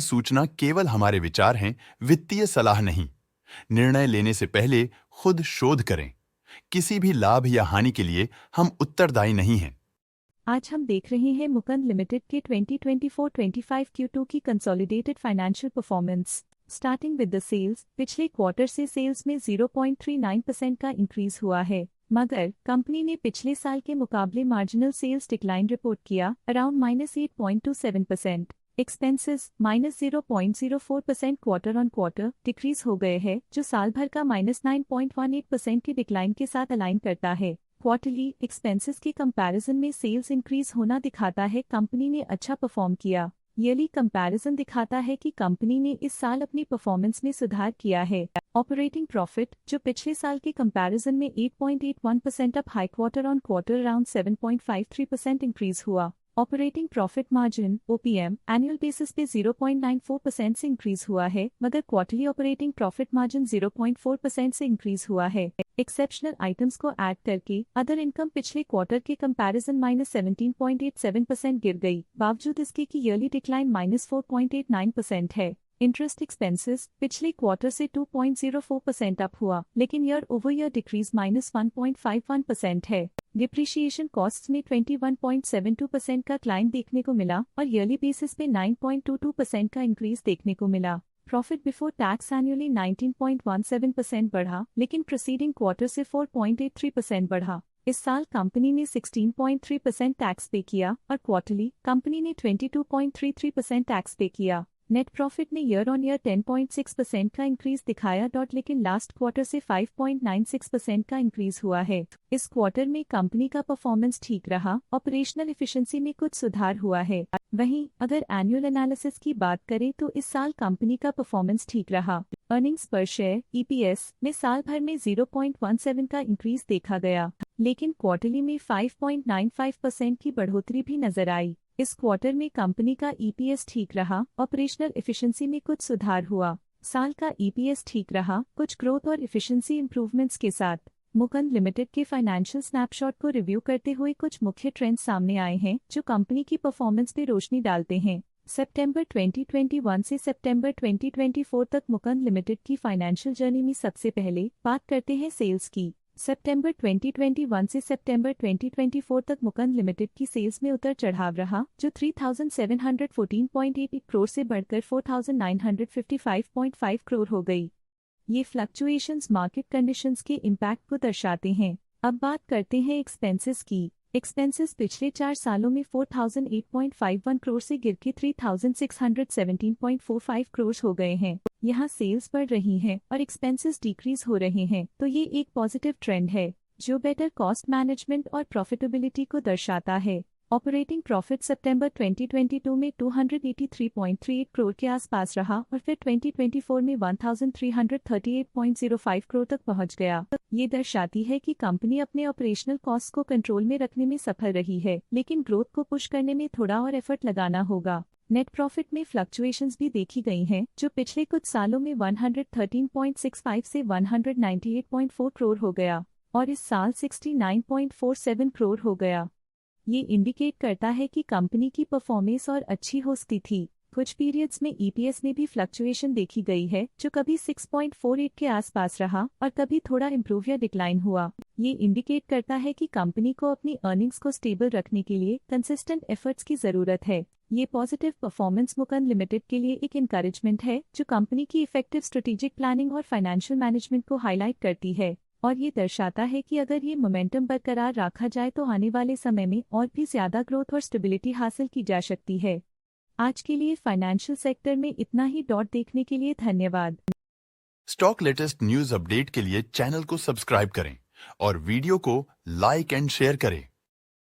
सूचना केवल हमारे विचार हैं, वित्तीय सलाह नहीं। निर्णय लेने से पहले खुद शोध करें। किसी भी लाभ या हानि के लिए हम उत्तरदायी नहीं हैं। आज हम देख रहे हैं मुकुंद लिमिटेड के 2024-25 Q2 की consolidated financial performance. Starting with the sales, पिछले क्वार्टर से सेल्स में 0.39% का इंक्रीज हुआ है, मगर कंपनी ने पिछले साल के मुकाबले मार्जिनल सेल्स डिक्लाइन रिपोर्ट किया, around -8.27%। Expenses -0.04% quarter on quarter decrease हो गए हैं, जो साल भर का -9.18% की डिक्लाइन के साथ अलाइन करता है। क्वार्टरली एक्सपेंसेस के कंपैरिजन में सेल्स इंक्रीज होना दिखाता है कंपनी ने अच्छा परफॉर्म किया। ईयरली कंपैरिजन दिखाता है कि कंपनी ने इस साल अपनी परफॉर्मेंस में सुधार किया है। ऑपरेटिंग प्रॉफिट, जो पिछले साल के कंपैरिजन में 8.81% up high quarter on quarter around 7.53% increase हुआ। Operating profit margin OPM annual basis पे 0.94% से इंक्रीज हुआ है, मगर क्वार्टरली ऑपरेटिंग प्रॉफिट मार्जिन 0.4% से इंक्रीज हुआ है। एक्सेप्शनल आइटम्स को ऐड करके अदर इनकम पिछले क्वार्टर के कंपैरिजन -17.87% गिर गई, बावजूद इसके कि ईयरली डिक्लाइन -4.89% है। इंटरेस्ट एक्सपेंसेस पिछले क्वार्टर से 2.04% अप हुआ, लेकिन ईयर ओवर ईयर डिक्रीज -1.51% है। डिप्रिशिएशन कॉस्ट्स में 21.72% का क्लाइम देखने को मिला और ईयरली बेसिस पे 9.22% का इंक्रीज देखने को मिला। प्रॉफिट बिफोर टैक्स एनुअली 19.17% बढ़ा, लेकिन प्रीसीडिंग क्वार्टर से 4.83% बढ़ा। इस साल कंपनी ने 16.3% टैक्स पे किया और क्वार्टरली कंपनी ने 22.33% टैक्स पे किया। नेट प्रॉफिट ने ईयर ऑन ईयर 10.6% का इंक्रीज दिखाया, लेकिन लास्ट क्वार्टर से 5.96% का इंक्रीज हुआ है। इस क्वार्टर में कंपनी का परफॉर्मेंस ठीक रहा, ऑपरेशनल एफिशिएंसी में कुछ सुधार हुआ है। वहीं अगर एनुअल एनालिसिस की बात करें तो इस साल कंपनी का परफॉर्मेंस ठीक रहा। अर्निंग्स पर शेयर EPS में साल भर में 0.17 का इंक्रीज देखा गया, लेकिन क्वार्टरली में 5.95% की बढ़ोतरी भी नजर आई। इस क्वार्टर में कंपनी का EPS ठीक रहा, ऑपरेशनल एफिशिएंसी में कुछ सुधार हुआ। साल का EPS ठीक रहा, कुछ ग्रोथ और एफिशिएंसी इंप्रूवमेंट्स के साथ। मुकुंद लिमिटेड के फाइनेंशियल स्नैपशॉट को रिव्यू करते हुए कुछ मुख्य ट्रेंड्स सामने आए हैं जो कंपनी की परफॉर्मेंस पे रोशनी डालते हैं। सितंबर 2021 से सितंबर 2024 तक मुकुंद लिमिटेड की फाइनेंशियल जर्नी में सबसे पहले बात करते हैं सेल्स की। सितंबर 2021 से सितंबर 2024 तक मुकुंद लिमिटेड की सेल्स में उतर चढ़ाव रहा, जो 3714.88 करोड़ से बढ़कर 4955.5 करोड़ हो गई। ये फ्लक्चुएशंस मार्केट कंडीशंस के इम्पैक्ट को दर्शाते हैं। अब बात करते हैं एक्सपेंसेस की। एक्सपेंसेस पिछले 4 सालों में 4008.51 करोड़ से गिर के 3617.45 करोड़ हो गए हैं। यहाँ सेल्स बढ़ रही हैं और एक्सपेंसेस डिक्रीज हो रहे हैं, तो ये एक पॉजिटिव ट्रेंड है जो बेटर कॉस्ट मैनेजमेंट और प्रॉफिटेबिलिटी को दर्शाता है। ऑपरेटिंग प्रॉफिट सितंबर 2022 में 283.38 करोड़ के आसपास रहा और फिर 2024 में 1338.05 करोड़ तक पहुंच गया। ये दर्शाती है कि कंपनी अपने ऑपरेशनल कॉस्ट को कंट्रोल में रखने में सफल रही है, लेकिन ग्रोथ को पुश करने में थोड़ा और एफर्ट लगाना होगा। नेट प्रॉफिट में फ्लक्चुएशंस भी देखी गई हैं, जो पिछले कुछ सालों में 113.65 से 198.4 करोड़ हो गया और इस साल 69.47 करोड़ हो गया। ये इंडिकेट करता है कि कंपनी की परफॉर्मेंस और अच्छी हो सकती थी। कुछ पीरियड्स में EPS में भी फ्लक्चुएशन देखी गई है, जो कभी 6.48 के आसपास रहा और कभी थोड़ा इम्प्रूव या डिक्लाइन हुआ। ये इंडिकेट करता है कि कंपनी को अपनी अर्निंग्स को स्टेबल रखने के लिए कंसिस्टेंट एफर्ट्स की जरूरत है। ये पॉजिटिव परफॉर्मेंस मुकुंद लिमिटेड के लिए एक एनकरेजमेंट है, जो कंपनी की इफेक्टिव स्ट्रेटेजिक प्लानिंग और फाइनेंशियल मैनेजमेंट को हाईलाइट करती है और ये दर्शाता है कि अगर ये मोमेंटम बरकरार रखा जाए तो आने वाले समय में और भी ज्यादा ग्रोथ और स्टेबिलिटी हासिल की जा सकती है। आज के लिए फाइनेंशियल सेक्टर में इतना ही। देखने के लिए धन्यवाद। स्टॉक लेटेस्ट न्यूज अपडेट के लिए चैनल को सब्सक्राइब करें और वीडियो को लाइक एंड शेयर करें।